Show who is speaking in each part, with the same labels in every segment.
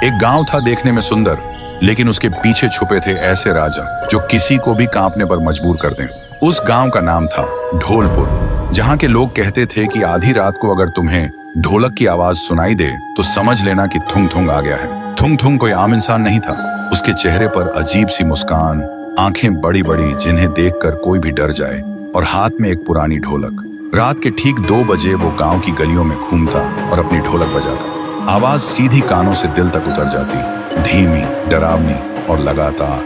Speaker 1: एक गांव था देखने में सुंदर, लेकिन उसके पीछे छुपे थे ऐसे राजा जो किसी को भी कांपने पर मजबूर कर दें। उस गांव का नाम था ढोलपुर, जहां के लोग कहते थे कि आधी रात को अगर तुम्हें ढोलक की आवाज सुनाई दे तो समझ लेना कि थुंग थुंग आ गया है। थुंग थुंग कोई आम इंसान नहीं था। उसके चेहरे पर अजीब सी मुस्कान, आंखें बड़ी बड़ी जिन्हें देखकर कोई भी डर जाए, और हाथ में एक पुरानी ढोलक। रात के ठीक 2 बजे वो गांव की गलियों में घूमता और अपनी ढोलक बजाता। आवाज सीधी कानों से दिल तक उतर जाती, धीमी, डरावनी और लगातार।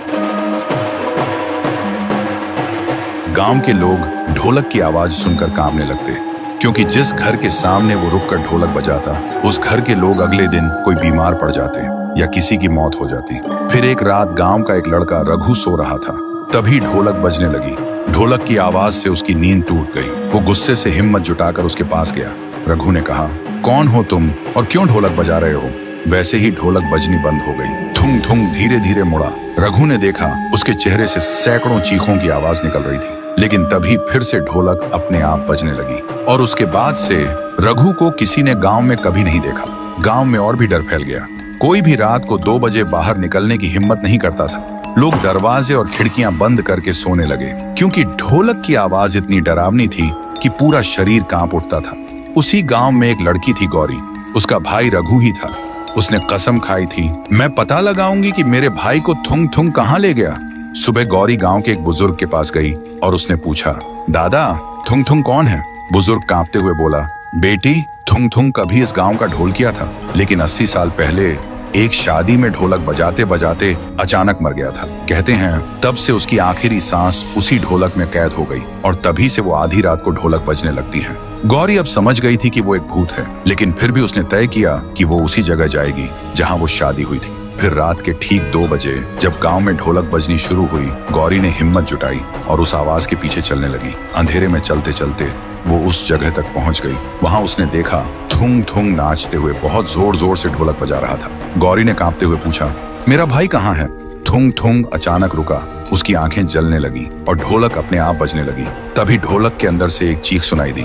Speaker 1: गांव के लोग ढोलक की आवाज सुनकर कांपने लगते, क्योंकि जिस घर के सामने वो रुककर ढोलक बजाता, उस घर के लोग अगले दिन कोई बीमार पड़ जाते या किसी की मौत हो जाती। फिर एक रात गांव का एक लड़का रघु सो रहा था, तभी ढोलक बजने लगी। ढोलक की आवाज से उसकी नींद टूट गई। वो गुस्से से हिम्मत जुटाकर उसके पास गया। रघु ने कहा, कौन हो तुम और क्यों ढोलक बजा रहे हो? वैसे ही ढोलक बजनी बंद हो गई। थुंग थुंग धीरे धीरे मुड़ा। रघु ने देखा उसके चेहरे से सैकड़ों चीखों की आवाज निकल रही थी, लेकिन तभी फिर से ढोलक अपने आप बजने लगी। और उसके बाद से रघु को किसी ने गांव में कभी नहीं देखा। गांव में और भी डर फैल गया। कोई भी रात को 2 बजे बाहर निकलने की हिम्मत नहीं करता था। लोग दरवाजे और खिड़कियां बंद करके सोने लगे, क्योंकि ढोलक की आवाज इतनी डरावनी थी कि पूरा शरीर कांप उठता था। उसी गांव में एक लड़की थी, गौरी। उसका भाई रघु ही था। उसने कसम खाई थी, मैं पता लगाऊंगी कि मेरे भाई को थुंग थुंग कहां ले गया। सुबह गौरी गांव के एक बुजुर्ग के पास गई और उसने पूछा, दादा, थुंग थुंग कौन है? बुजुर्ग कांपते हुए बोला, बेटी, थुंग थुंग कभी इस गांव का ढोल किया था, लेकिन 80 साल पहले एक शादी में ढोलक बजाते बजाते अचानक मर गया था। कहते हैं तब से उसकी आखिरी सांस उसी ढोलक में कैद हो गई, और तभी से वो आधी रात को ढोलक बजने लगती है। गौरी अब समझ गई थी कि वो एक भूत है, लेकिन फिर भी उसने तय किया कि वो उसी जगह जाएगी जहां वो शादी हुई थी। फिर रात के ठीक 2 बजे जब गांव में ढोलक बजनी शुरू हुई, गौरी ने हिम्मत जुटाई और उस आवाज के पीछे चलने लगी। अंधेरे में चलते चलते वो उस जगह तक पहुंच गई। वहां उसने देखा थुंग थुंग नाचते हुए बहुत जोर जोर से ढोलक बजा रहा था। गौरी ने कांपते हुए पूछा, मेरा भाई कहाँ है? थुंग थुंग अचानक रुका। उसकी आंखें जलने लगी और ढोलक अपने आप बजने लगी। तभी ढोलक के अंदर से एक चीख सुनाई दी।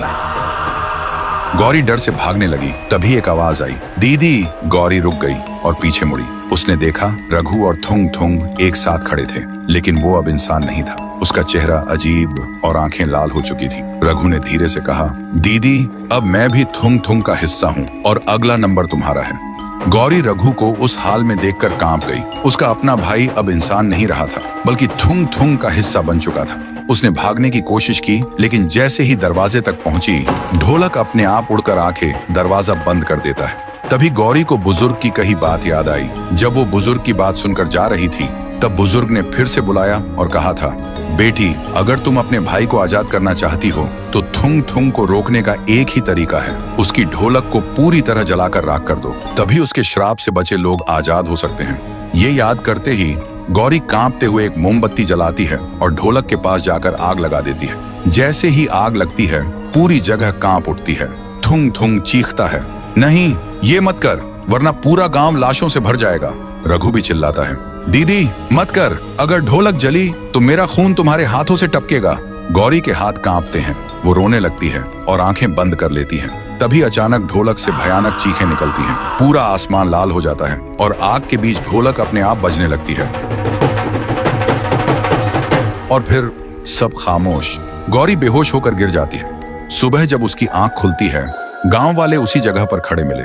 Speaker 1: गौरी डर से भागने लगी। तभी एक आवाज आई, दीदी। गौरी रुक गई और पीछे मुड़ी। उसने देखा रघु और थुंग थुंग एक साथ खड़े थे, लेकिन वो अब इंसान नहीं था। उसका चेहरा अजीब और आंखें लाल हो चुकी थी। रघु ने धीरे से कहा, दीदी, अब मैं भी थुंग थुंग का हिस्सा हूँ और अगला नंबर तुम्हारा है। गौरी रघु को उस हाल में देखकर कांप गई। उसका अपना भाई अब इंसान नहीं रहा था, बल्कि थुंग थुंग का हिस्सा बन चुका था। उसने भागने की कोशिश की, लेकिन जैसे ही दरवाजे तक पहुंची, ढोलक अपने आप उड़कर आके दरवाजा बंद कर देता है। तभी गौरी को बुजुर्ग की कही बात याद आई। जब वो बुजुर्ग की बात सुनकर जा रही थी, तब बुजुर्ग ने फिर से बुलाया और कहा था, बेटी, अगर तुम अपने भाई को आजाद करना चाहती हो तो थुंग थुंग को रोकने का एक ही तरीका है, उसकी ढोलक को पूरी तरह जलाकर राख कर दो, तभी उसके श्राप से बचे लोग आजाद हो सकते हैं। ये याद करते ही गौरी कांपते हुए एक मोमबत्ती जलाती है और ढोलक के पास जाकर आग लगा देती है। जैसे ही आग लगती है, पूरी जगह कांप उठती है। थुंग थुंग चीखता है, नहीं, ये मत कर, वरना पूरा गांव लाशों से भर जाएगा। रघु भी चिल्लाता है, दीदी मत कर, अगर ढोलक जली तो मेरा खून तुम्हारे हाथों से टपकेगा। गौरी के हाथ कांपते हैं। वो रोने लगती है और आंखें बंद कर लेती है। तभी अचानक ढोलक से भयानक चीखें निकलती हैं। पूरा आसमान लाल हो जाता है और आग के बीच ढोलक अपने आप बजने लगती है। और फिर सब खामोश। गौरी बेहोश होकर गिर जाती है। सुबह जब उसकी आंख खुलती है, गांव वाले उसी जगह पर खड़े मिले।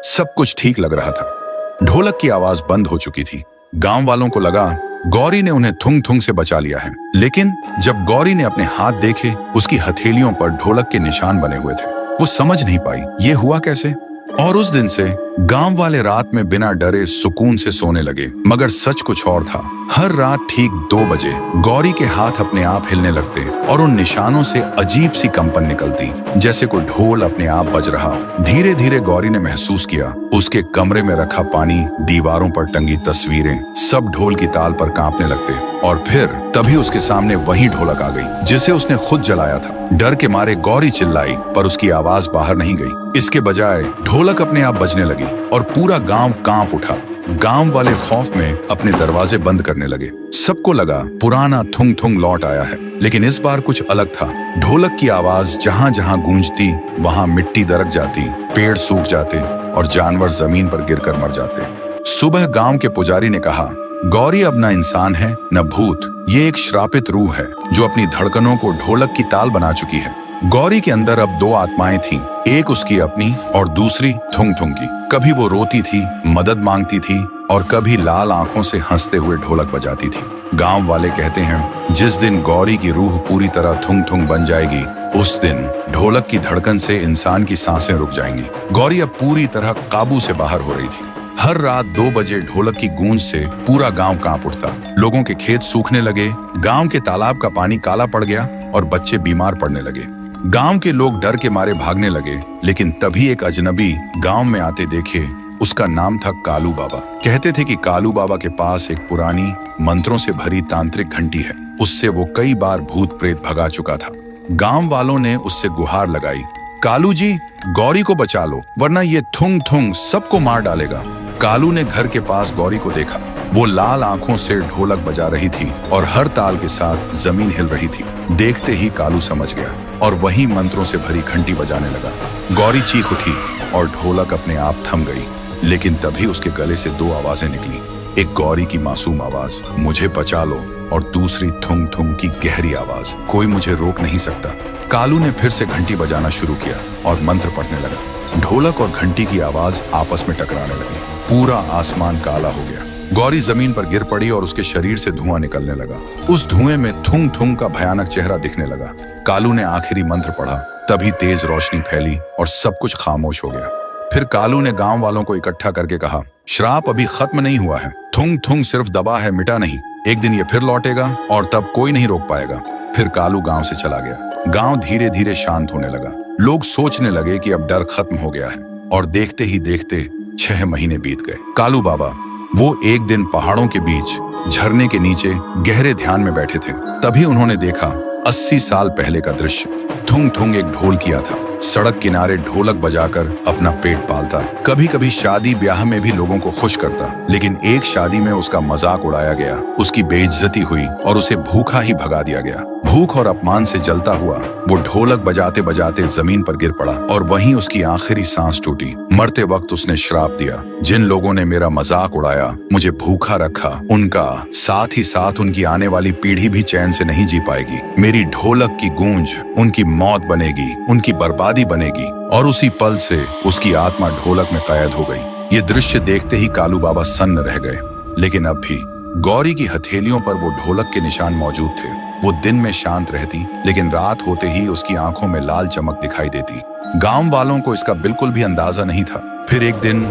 Speaker 1: सब कुछ ठीक लग रहा था। ढोलक की आवाज बंद हो चुकी थी। गांव वालों को लगा गौरी ने उन्हें थुंग थुंग से बचा लिया है, लेकिन जब गौरी ने अपने हाथ देखे, उसकी हथेलियों पर ढोलक के निशान बने हुए थे। वो समझ नहीं पाई ये हुआ कैसे। और उस दिन से गांव वाले रात में बिना डरे सुकून से सोने लगे। मगर सच कुछ और था। हर रात ठीक 2 बजे गौरी के हाथ अपने आप हिलने लगते और उन निशानों से अजीब सी कंपन निकलती, जैसे कोई ढोल अपने आप बज रहा। धीरे धीरे गौरी ने महसूस किया उसके कमरे में रखा पानी, दीवारों पर टंगी तस्वीरें, सब ढोल की ताल पर कांपने लगते। और फिर तभी उसके सामने वही ढोलक आ गई जिसे उसने खुद जलाया था। डर के मारे गौरी चिल्लाई, पर उसकी आवाज बाहर नहीं गई। इसके बजाय ढोलक अपने आप बजने लगी और पूरा गांव कांप उठा। गांव वाले खौफ में अपने दरवाजे बंद करने लगे। सबको लगा पुराना थुंग थुंग लौट आया है, लेकिन इस बार कुछ अलग था। ढोलक की आवाज जहां जहां गूंजती, वहां मिट्टी दरक जाती, पेड़ सूख जाते और जानवर जमीन पर गिरकर मर जाते। सुबह गांव के पुजारी ने कहा, गौरी अब न इंसान है न भूत, ये एक श्रापित रूह है जो अपनी धड़कनों को ढोलक की ताल बना चुकी है। गौरी के अंदर अब दो आत्माएं थीं, एक उसकी अपनी और दूसरी थुंग थुंग की। कभी वो रोती थी, मदद मांगती थी और कभी लाल आंखों से हंसते हुए ढोलक बजाती थी। गांव वाले कहते हैं, जिस दिन गौरी की रूह पूरी तरह थुंग थुंग बन जाएगी, उस दिन ढोलक की धड़कन से इंसान की सांसें रुक जाएंगी। गौरी अब पूरी तरह काबू से बाहर हो रही थी। हर रात 2 बजे ढोलक की गूंज से पूरा गांव कांप उठता। लोगों के खेत सूखने लगे, गांव के तालाब का पानी काला पड़ गया और बच्चे बीमार पड़ने लगे। गांव के लोग डर के मारे भागने लगे, लेकिन तभी एक अजनबी गांव में आते देखे। उसका नाम था कालू बाबा। कहते थे कि कालू बाबा के पास एक पुरानी मंत्रों से भरी तांत्रिक घंटी है, उससे वो कई बार भूत प्रेत भगा चुका था। गांव वालों ने उससे गुहार लगाई, कालू जी, गौरी को बचा लो, वरना ये थुंग थुंग सबको मार डालेगा। कालू ने घर के पास गौरी को देखा। वो लाल आंखों से ढोलक बजा रही थी और हर ताल के साथ जमीन हिल रही थी। देखते ही कालू समझ गया और वही मंत्रों से भरी घंटी बजाने लगा। गौरी चीख उठी और ढोलक अपने आप थम गई, लेकिन तभी उसके गले से 2 आवाजें निकली। एक गौरी की मासूम आवाज, मुझे बचा लो, और दूसरी थुंग थुंग की गहरी आवाज, कोई मुझे रोक नहीं सकता। कालू ने फिर से घंटी बजाना शुरू किया और मंत्र पढ़ने लगा। ढोलक और घंटी की आवाज आपस में टकराने लगी। पूरा आसमान काला हो गया। गौरी जमीन पर गिर पड़ी और उसके शरीर से धुआं निकलने लगा। उस धुएं में थुंग थुंग का भयानक चेहरा दिखने लगा। कालू ने आखिरी मंत्र पढ़ा, तभी तेज रोशनी फैली और सब कुछ खामोश हो गया। फिर कालू ने गांव वालों को इकट्ठा करके कहा, श्राप अभी खत्म नहीं हुआ है, थुंग थुंग सिर्फ दबा है, मिटा नहीं। एक दिन ये फिर लौटेगा और तब कोई नहीं रोक पाएगा। फिर कालू गांव से चला गया। गांव धीरे धीरे शांत होने लगा। लोग सोचने लगे कि अब डर खत्म हो गया है, और देखते ही देखते 6 महीने बीत गए। कालू बाबा वो एक दिन पहाड़ों के बीच झरने के नीचे गहरे ध्यान में बैठे थे। तभी उन्होंने देखा 80 साल पहले का दृश्य। थुंग थुंग एक ढोल किया था, सड़क किनारे ढोलक बजाकर अपना पेट पालता। कभी कभी शादी ब्याह में भी लोगों को खुश करता, लेकिन एक शादी में उसका मजाक उड़ाया गया, उसकी बेइज्जती हुई और उसे भूखा ही भगा दिया गया। भूख और अपमान से जलता हुआ वो ढोलक बजाते बजाते जमीन पर गिर पड़ा और वहीं उसकी आखिरी सांस टूटी। मरते वक्त उसने श्राप दिया, जिन लोगों ने मेरा मजाक उड़ाया, मुझे भूखा रखा, उनका साथ ही साथ उनकी आने वाली पीढ़ी भी चैन से नहीं जी पाएगी। मेरी ढोलक की गूंज उनकी मौत बनेगी, उनकी बर्बादी बनेगी। और उसी पल से उसकी आत्मा ढोलक में कैद हो गई। ये दृश्य देखते ही कालू बाबा सन्न रह गए। लेकिन अब भी गौरी की हथेलियों पर वो ढोलक के निशान मौजूद थे। वो दिन में शांत रहती, लेकिन रात होते ही उसकी आंखों में लाल चमक दिखाई देती। गांव वालों को इसका बिल्कुल भी अंदाजा नहीं था। फिर एक दिन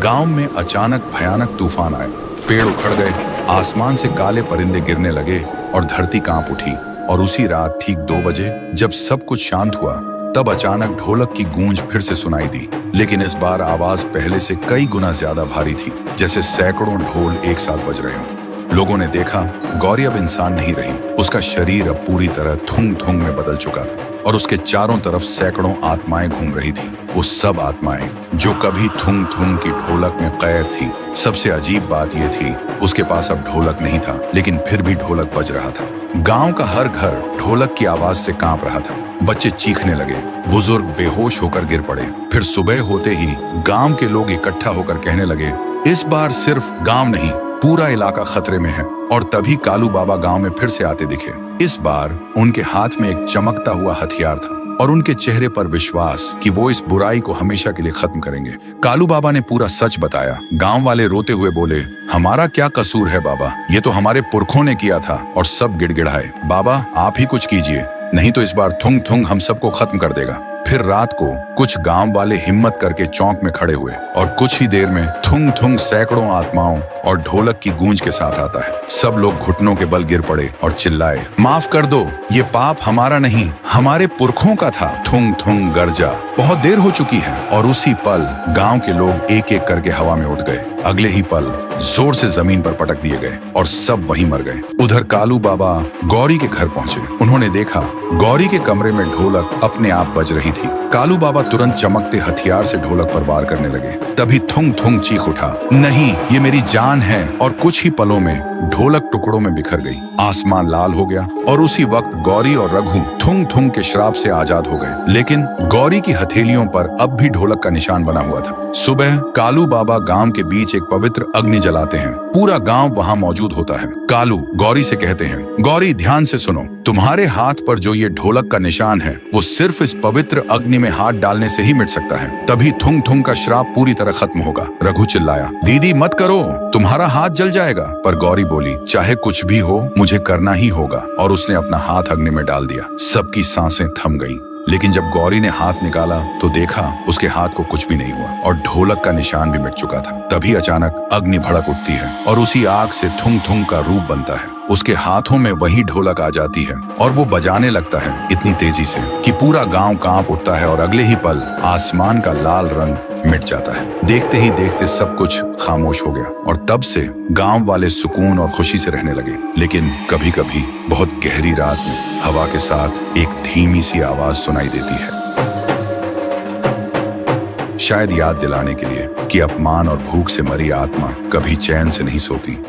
Speaker 1: गांव में अचानक भयानक तूफान आया। पेड़ उखड़ गए, आसमान से काले परिंदे गिरने लगे और धरती कांप उठी। और उसी रात ठीक 2 बजे जब सब कुछ शांत हुआ, तब अचानक ढोलक की गूंज फिर से सुनाई दी। लेकिन इस बार आवाज पहले से कई गुना ज्यादा भारी थी, जैसे सैकड़ों ढोल एक साथ बज रहे हों। लोगों ने देखा गौरी अब इंसान नहीं रही। उसका शरीर अब पूरी तरह थुंग थुंग में बदल चुका था और उसके चारों तरफ सैकड़ों आत्माएं घूम रही थी। वो सब आत्माएं जो कभी थुंग थुंग की ढोलक में कैद थी। सबसे अजीब बात यह थी, उसके पास अब ढोलक नहीं था, लेकिन फिर भी ढोलक बज रहा था। गांव का हर घर ढोलक की आवाज से कांप रहा था। बच्चे चीखने लगे, बुजुर्ग बेहोश होकर गिर पड़े। फिर सुबह होते ही गांव के लोग इकट्ठा होकर कहने लगे, इस बार सिर्फ गांव नहीं, पूरा इलाका खतरे में है। और तभी कालू बाबा गांव में फिर से आते दिखे। इस बार उनके हाथ में एक चमकता हुआ हथियार था और उनके चेहरे पर विश्वास कि वो इस बुराई को हमेशा के लिए खत्म करेंगे। कालू बाबा ने पूरा सच बताया। गांव वाले रोते हुए बोले, हमारा क्या कसूर है बाबा, ये तो हमारे पुरखों ने किया था। और सब गिड़गिड़ाए, बाबा आप ही कुछ कीजिए, नहीं तो इस बार थुंग थुंग हम सबको खत्म कर देगा। फिर रात को कुछ गांव वाले हिम्मत करके चौक में खड़े हुए और कुछ ही देर में थुंग थुंग सैकड़ों आत्माओं और ढोलक की गूंज के साथ आता है। सब लोग घुटनों के बल गिर पड़े और चिल्लाए, माफ कर दो, ये पाप हमारा नहीं, हमारे पुरखों का था। थुंग थुंग गरजा, बहुत देर हो चुकी है। और उसी पल गांव के लोग एक एक करके हवा में उठ गए। अगले ही पल जोर से जमीन पर पटक दिए गए और सब वहीं मर गए। उधर कालू बाबा गौरी के घर पहुंचे। उन्होंने देखा गौरी के कमरे में ढोलक अपने आप बज रही थी। कालू बाबा तुरंत चमकते हथियार से ढोलक पर वार करने लगे। तभी थुंग थुंग चीख उठा, नहीं, ये मेरी जान है। और कुछ ही पलों में ढोलक टुकड़ों में बिखर गई। आसमान लाल हो गया और उसी वक्त गौरी और रघु थुंग थुंग के श्राप से आजाद हो गए। लेकिन गौरी की हथेलियों पर अब भी ढोलक का निशान बना हुआ था। सुबह कालू बाबा गांव के बीच एक पवित्र अग्नि जलाते हैं। पूरा गांव वहां मौजूद होता है। कालू गौरी से कहते हैं, गौरी ध्यान से सुनो, तुम्हारे हाथ पर जो ये ढोलक का निशान है वो सिर्फ इस पवित्र अग्नि में हाथ डालने से ही मिट सकता है। तभी थुंग थुंग का श्राप पूरी तरह खत्म होगा। रघु चिल्लाया, दीदी मत करो, तुम्हारा हाथ जल जाएगा। पर गौरी बोली, चाहे कुछ भी हो मुझे करना ही होगा। और उसने अपना हाथ अग्नि में डाल दिया। सबकी सांसें थम गईं। लेकिन जब गौरी ने हाथ निकाला तो देखा उसके हाथ को कुछ भी नहीं हुआ और ढोलक का निशान भी मिट चुका था। तभी अचानक अग्नि भड़क उठती है और उसी आग से थुंग थुंग का रूप बनता है। उसके हाथों में वही ढोलक आ जाती है और वो बजाने लगता है इतनी तेजी से कि पूरा गांव कांप उठता है और अगले ही पल आसमान का लाल रंग मिट जाता है। देखते ही देखते सब कुछ खामोश हो गया और तब से गांव वाले सुकून और खुशी से रहने लगे। लेकिन कभी कभी बहुत गहरी रात में हवा के साथ एक धीमी सी आवाज सुनाई देती है, शायद याद दिलाने के लिए कि अपमान और भूख से मरी आत्मा कभी चैन से नहीं सोती।